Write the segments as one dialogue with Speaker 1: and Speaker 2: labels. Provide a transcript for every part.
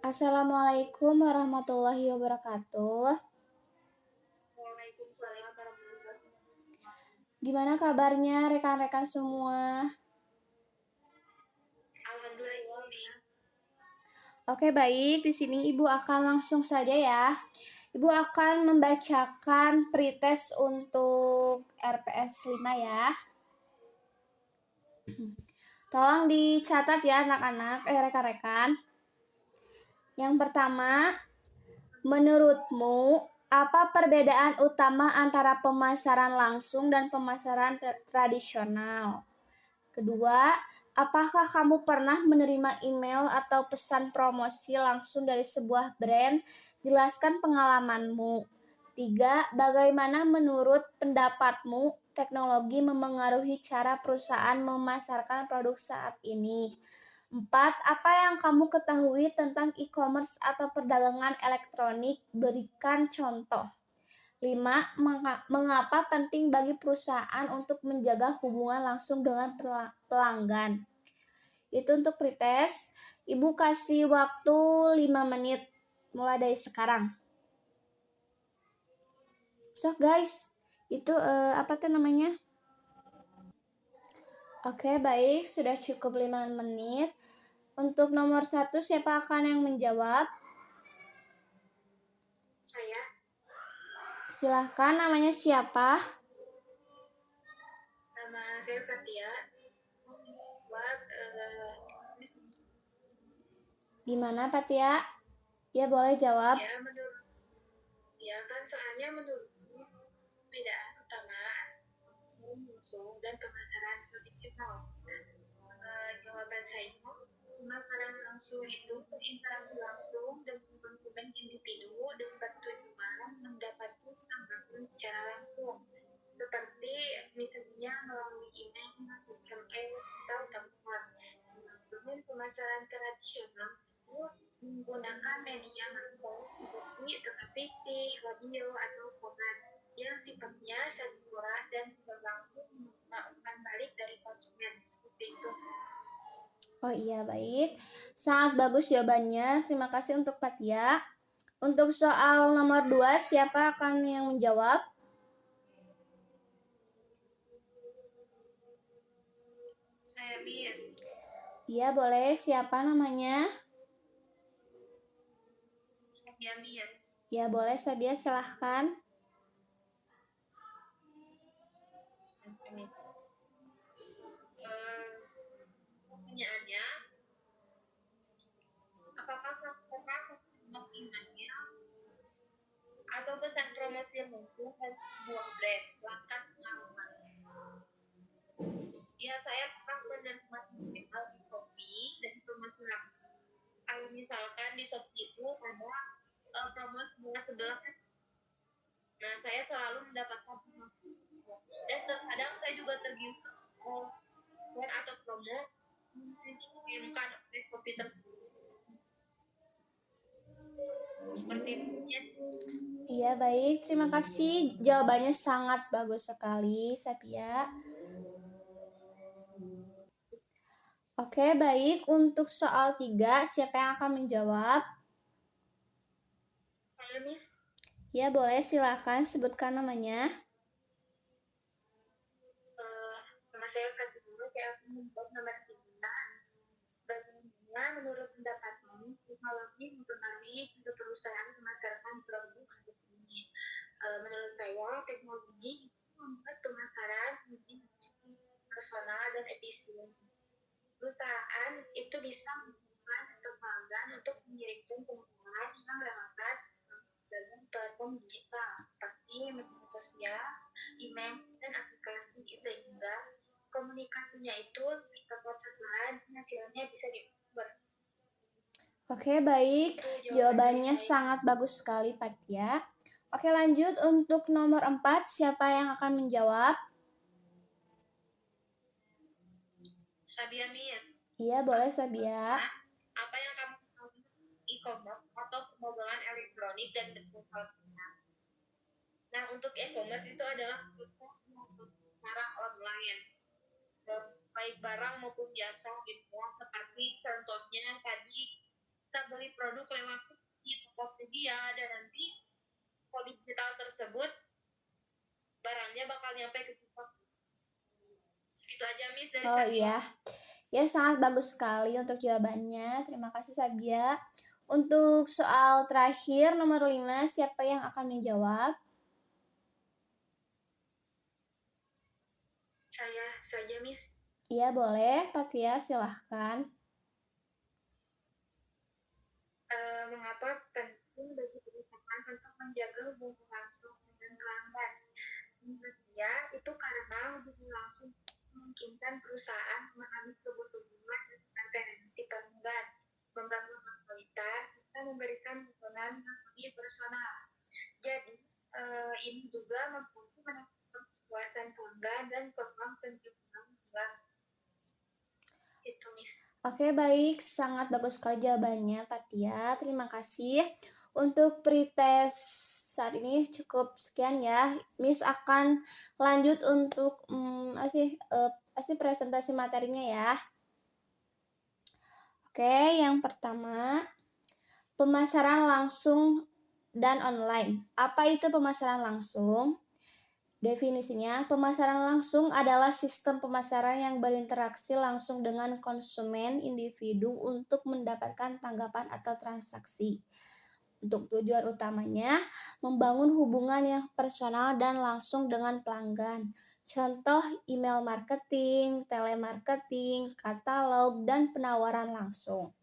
Speaker 1: Assalamualaikum warahmatullahi wabarakatuh.
Speaker 2: Waalaikumsalam warahmatullahi wabarakatuh.
Speaker 1: Gimana kabarnya rekan-rekan semua?
Speaker 2: Alhamdulillah, Mia.
Speaker 1: Oke, baik. Di sini Ibu akan langsung saja ya. Ibu akan membacakan pretest untuk RPS 5 ya. Tolong dicatat ya anak-anak, rekan-rekan. Yang pertama, menurutmu apa perbedaan utama antara pemasaran langsung dan pemasaran tradisional? Kedua, apakah kamu pernah menerima email atau pesan promosi langsung dari sebuah brand? Jelaskan pengalamanmu. 3. Bagaimana menurut pendapatmu teknologi memengaruhi cara perusahaan memasarkan produk saat ini? 4. Apa yang kamu ketahui tentang e-commerce atau perdagangan elektronik? Berikan contoh. 5. Mengapa penting bagi perusahaan untuk menjaga hubungan langsung dengan pelanggan? Itu untuk pretest. Ibu kasih waktu 5 menit mulai dari sekarang. So guys, itu apa tuh namanya? Oke, baik, sudah cukup 5 menit. Untuk nomor 1, siapa akan yang menjawab?
Speaker 2: Saya.
Speaker 1: Silahkan, namanya siapa?
Speaker 2: Nama saya Fatia. Buat
Speaker 1: Gimana, Fatia? Ya, boleh jawab.
Speaker 2: Ya kan soalnya menurut perbedaan utama langsung dan pemasaran tradisional. Jawaban saya, pemasaran langsung itu berinteraksi langsung dengan konsumen individu dan bertujuan mendapatkan tanggapan secara langsung, seperti misalnya melalui email, SMS, atau telepon. Sedangkan pemasaran tradisional itu menggunakan media massa seperti televisi, radio, atau koran yang sifatnya satu-arah dan berlangsung menerima umpan balik dari konsumen, seperti itu.
Speaker 1: Oh iya, baik. Sangat bagus jawabannya. Terima kasih untuk Fatia. Untuk soal nomor 2, siapa akan yang menjawab?
Speaker 2: Saya Bias.
Speaker 1: Iya, boleh. Siapa namanya?
Speaker 2: Saya Bias.
Speaker 1: Ya, boleh. Sabia, silahkan.
Speaker 2: Pertanyaannya, apakah kamu pernah menerima email atau pesan promosi yang langsung dari sebuah brand? Jelaskan pengalaman. Ya, saya pernah menerima email di Shopee dan promosi langsung. Kalau misalkan di Shopee itu ada promosi bunga sebelah. Nah, saya selalu mendapatkan promosi. Dan terkadang saya juga tergiur diskon atau promo dikirimkan oleh Shopee tersebut. Seperti itu, yes.
Speaker 1: Iya, baik. Terima kasih. Jawabannya sangat bagus sekali, Sabia. Oke, baik. Untuk soal 3, siapa yang akan menjawab?
Speaker 2: Saya, Miss.
Speaker 1: Ya, boleh. Silakan sebutkan namanya.
Speaker 2: Nama saya Fatima. Saya akan menjawab nomor 3. Bagaimana menurut pendapatmu teknologi mempengaruhi perusahaan memasarkan produk seperti ini? Menurut saya, teknologi membuat pemasaran lebih personal dan efisien. Perusahaan itu bisa menggunakan atau pelanggan untuk mengirimkan pengumuman yang relevan dengan platform digital seperti media sosial, email, dan aplikasi, sehingga komunikasinya itu tepat sasaran dan hasilnya bisa diukur.
Speaker 1: Oke, baik. Jawabannya sangat bagus sekali, Fatia. Oke, lanjut untuk nomor 4, siapa yang akan menjawab?
Speaker 2: Sabia, Miss.
Speaker 1: Iya, boleh Sabia.
Speaker 2: Apa yang kamu tahu e-commerce atau perdagangan elektronik dan berpengaruh? Nah, untuk e-commerce itu adalah cara online, baik barang maupun jasa gitu ya. Seperti contohnya tadi kita beli produk lewat di Tokopedia dan nanti produk digital tersebut barangnya bakal nyampe ke kita. Segitu aja Miss dari
Speaker 1: Oh
Speaker 2: saya.
Speaker 1: iya, ya sangat bagus sekali untuk jawabannya. Terima kasih Sabia. Untuk soal terakhir nomor 5, siapa yang akan menjawab?
Speaker 2: Saya saja Miss.
Speaker 1: Iya boleh, Fatia silahkan.
Speaker 2: Mengapa penting bagi perusahaan untuk menjaga hubungan langsung dengan pelanggan? Menurut saya itu karena hubungan langsung memungkinkan perusahaan memahami kebutuhan dan preferensi pelanggan, membangun kualitas, serta memberikan dukungan yang lebih personal. Jadi, ini juga mampu meningkatkan kepuasan pelanggan dan peluang penjualan pelanggan. Itu, Miss.
Speaker 1: Oke, baik. Sangat bagus sekali jawabannya, Fatia. Terima kasih. Untuk pretest saat ini cukup sekian ya. Miss akan lanjut untuk presentasi materinya ya. Oke, yang pertama, pemasaran langsung dan online. Apa itu pemasaran langsung? Definisinya, pemasaran langsung adalah sistem pemasaran yang berinteraksi langsung dengan konsumen individu untuk mendapatkan tanggapan atau transaksi. Untuk tujuan utamanya, membangun hubungan yang personal dan langsung dengan pelanggan. Contoh email marketing, telemarketing, katalog, dan penawaran langsung.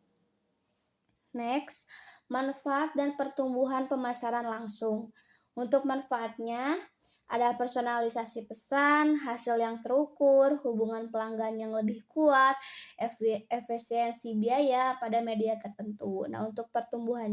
Speaker 1: Next, manfaat dan pertumbuhan pemasaran langsung. Untuk manfaatnya, ada personalisasi pesan, hasil yang terukur, hubungan pelanggan yang lebih kuat, efisiensi biaya pada media tertentu. Nah, untuk pertumbuhan,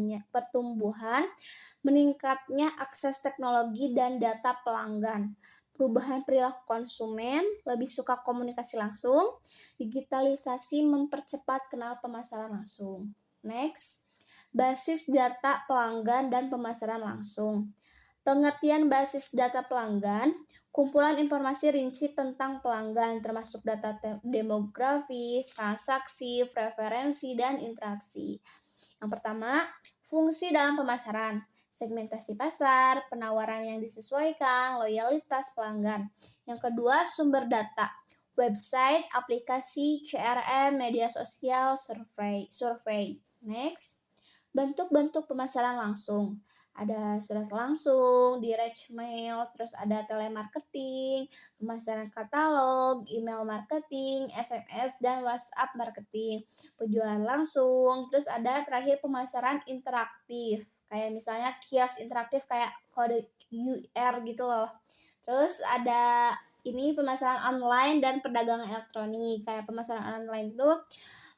Speaker 1: meningkatnya akses teknologi dan data pelanggan. Perubahan perilaku konsumen, lebih suka komunikasi langsung, digitalisasi mempercepat kenal pemasaran langsung. Next, basis data pelanggan dan pemasaran langsung. Pengertian basis data pelanggan, kumpulan informasi rinci tentang pelanggan termasuk data demografis, transaksi, preferensi, dan interaksi. Yang pertama, fungsi dalam pemasaran, segmentasi pasar, penawaran yang disesuaikan, loyalitas pelanggan. Yang kedua, sumber data, website, aplikasi, CRM, media sosial, survei. Next, bentuk-bentuk pemasaran langsung. Ada surat langsung, direct mail, terus ada telemarketing, pemasaran katalog, email marketing, SMS, dan WhatsApp marketing, penjualan langsung, terus ada terakhir pemasaran interaktif, kayak misalnya kios interaktif kayak kode QR gitu loh. Terus ada ini pemasaran online dan perdagangan elektronik. Kayak pemasaran online itu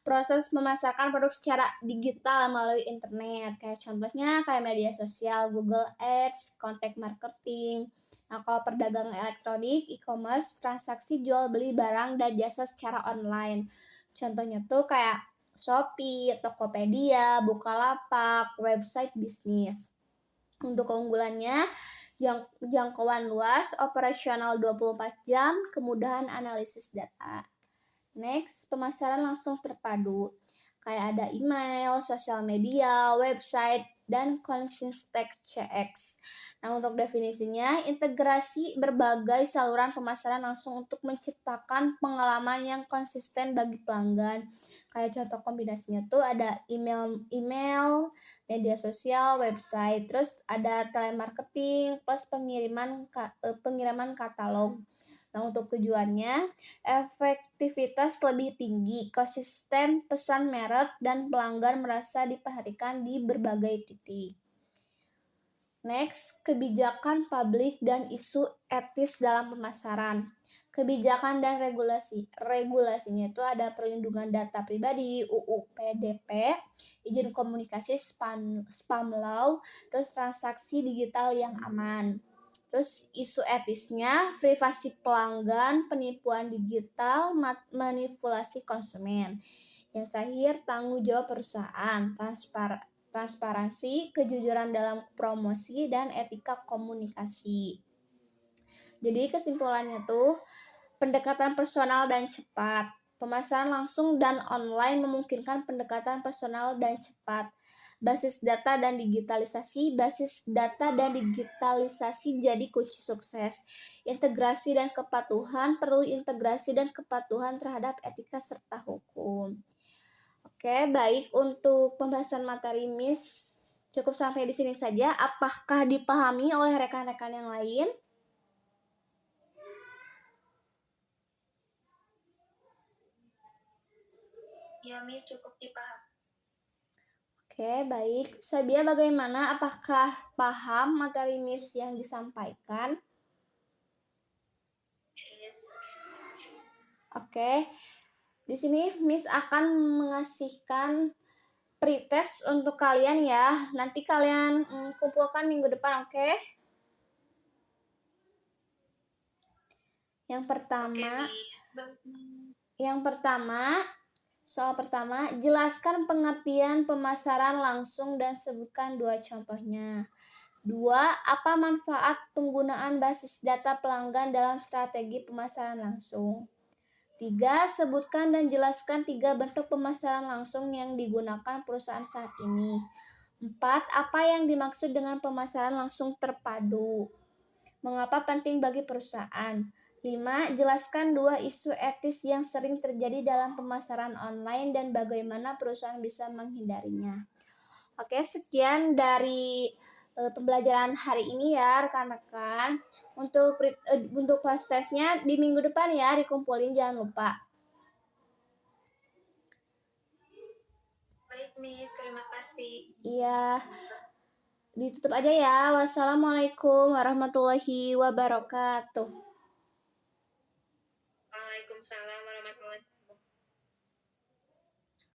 Speaker 1: proses memasarkan produk secara digital melalui internet. Kayak contohnya kayak media sosial, Google Ads, content marketing. Nah, kalau perdagangan elektronik, e-commerce, transaksi jual beli barang dan jasa secara online. Contohnya tuh kayak Shopee, Tokopedia, Bukalapak, website bisnis. Untuk keunggulannya, jangkauan luas, operasional 24 jam, kemudahan analisis data. Next, pemasaran langsung terpadu. Kayak ada email, sosial media, website, dan Consistent CX. Nah, untuk definisinya, integrasi berbagai saluran pemasaran langsung untuk menciptakan pengalaman yang konsisten bagi pelanggan. Kayak contoh kombinasinya tuh ada email, media sosial, website, terus ada telemarketing plus pengiriman katalog. Nah, untuk tujuannya, efektivitas lebih tinggi, konsisten pesan merek, dan pelanggan merasa diperhatikan di berbagai titik. Next, kebijakan publik dan isu etis dalam pemasaran. Kebijakan dan regulasi. Regulasinya itu ada perlindungan data pribadi, UU PDP, izin komunikasi spam law, terus transaksi digital yang aman. Terus isu etisnya, privasi pelanggan, penipuan digital, manipulasi konsumen. Yang terakhir, tanggung jawab perusahaan, transparansi, kejujuran dalam promosi, dan etika komunikasi. Jadi kesimpulannya tuh, pendekatan personal dan cepat, Pemasaran langsung dan online memungkinkan pendekatan personal dan cepat. Basis data dan digitalisasi jadi kunci sukses. Integrasi dan kepatuhan, perlu integrasi dan kepatuhan terhadap etika serta hukum. Oke, baik, untuk pembahasan materi Miss cukup sampai di sini saja. Apakah dipahami oleh rekan-rekan yang lain?
Speaker 2: Ya, Miss, cukup dipahami.
Speaker 1: Oke, baik. Sabia bagaimana? Apakah paham materi Miss yang disampaikan?
Speaker 2: Yes.
Speaker 1: Oke. Di sini Miss akan mengasihkan pretest untuk kalian ya. Nanti kalian kumpulkan minggu depan, oke? Yang pertama, soal pertama, jelaskan pengertian pemasaran langsung dan sebutkan 2 contohnya. 2. Apa manfaat penggunaan basis data pelanggan dalam strategi pemasaran langsung? 3. Sebutkan dan jelaskan 3 bentuk pemasaran langsung yang digunakan perusahaan saat ini. 4. Apa yang dimaksud dengan pemasaran langsung terpadu? Mengapa penting bagi perusahaan? 5. Jelaskan 2 isu etis yang sering terjadi dalam pemasaran online dan bagaimana perusahaan bisa menghindarinya. Oke, sekian dari pembelajaran hari ini ya rekan-rekan. Untuk fast testnya di minggu depan ya, dikumpulin jangan lupa.
Speaker 2: Baik, Miss, terima kasih.
Speaker 1: Iya, ditutup aja ya. Wassalamualaikum warahmatullahi wabarakatuh.